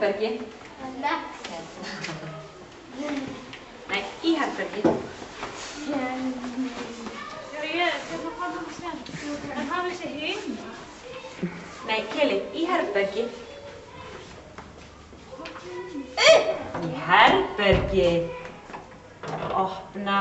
herbergi. Nei, í herbergi. En hann vissi heima. Nei, Keli, í herbergi. Í herbergi. Opna.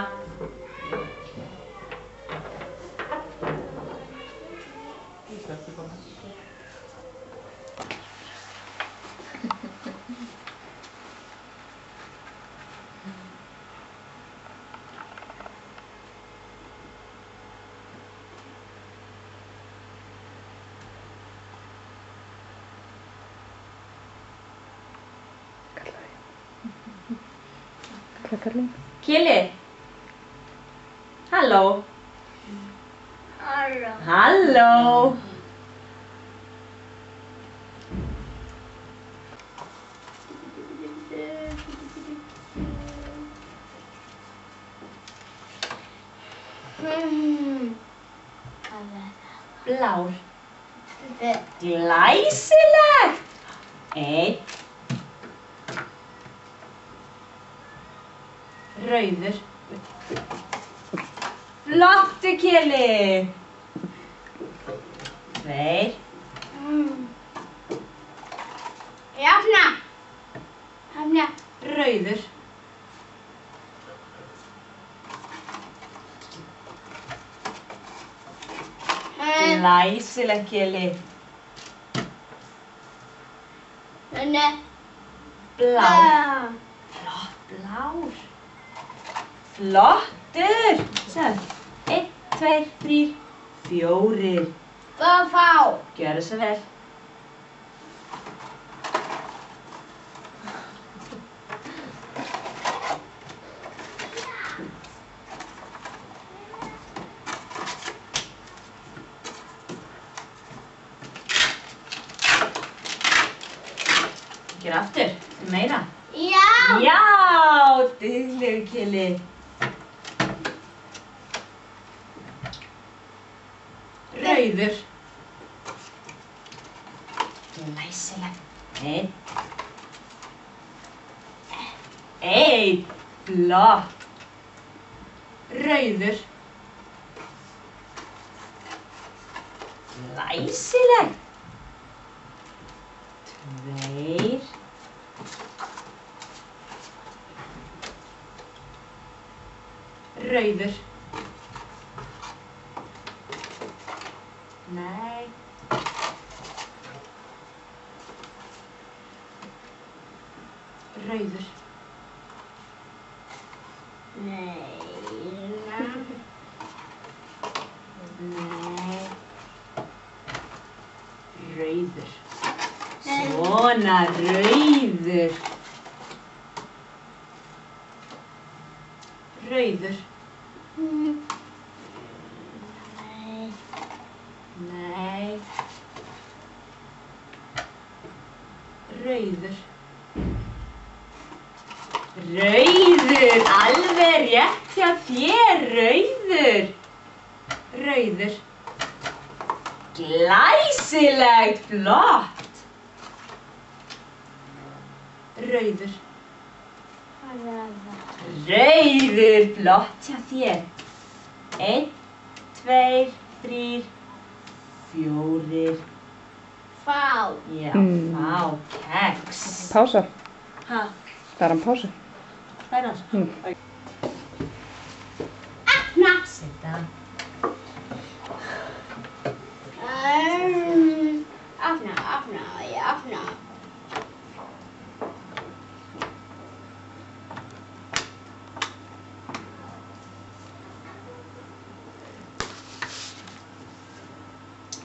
Keli. Halló. Halló. Blár. Glæsilegt. Einn. Rauður. Flottu, Keli. Tveir. Jafna. Rauður. Glæsilegt, Keli. Blár. Flott, blár. Flottur. Svo. 1, 2, 3, 4. Gjörðu svo vel. Gjörðu aftur. Meira. Já, duglegur, Keli. Rauður. Glæsilegt. Einn. Flott. Rauður. Glæsilegt. Tveir. Rauður. Nei. Rauður. Nei. Rauður. Svona, rauður. Rauður. Nei. Rauður. Rauður, alveg rétt hjá þér, rauður. Rauður. Glæsilegt, flott. Rauður. Rauður, flott hjá þér. 1, 2, 3, 4. Já, fá, kex. Pása. Ha? Það er hann pásu. Það er hans. Setta.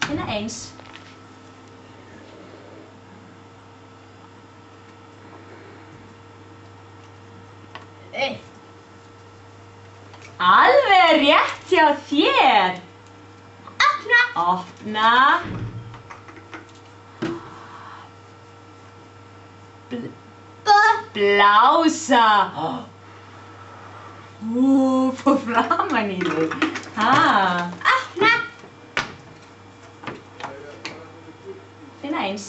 Hérna eins. Alveg rétt hjá þér. Opna. Blása. Fór framan í þig. Finna eins.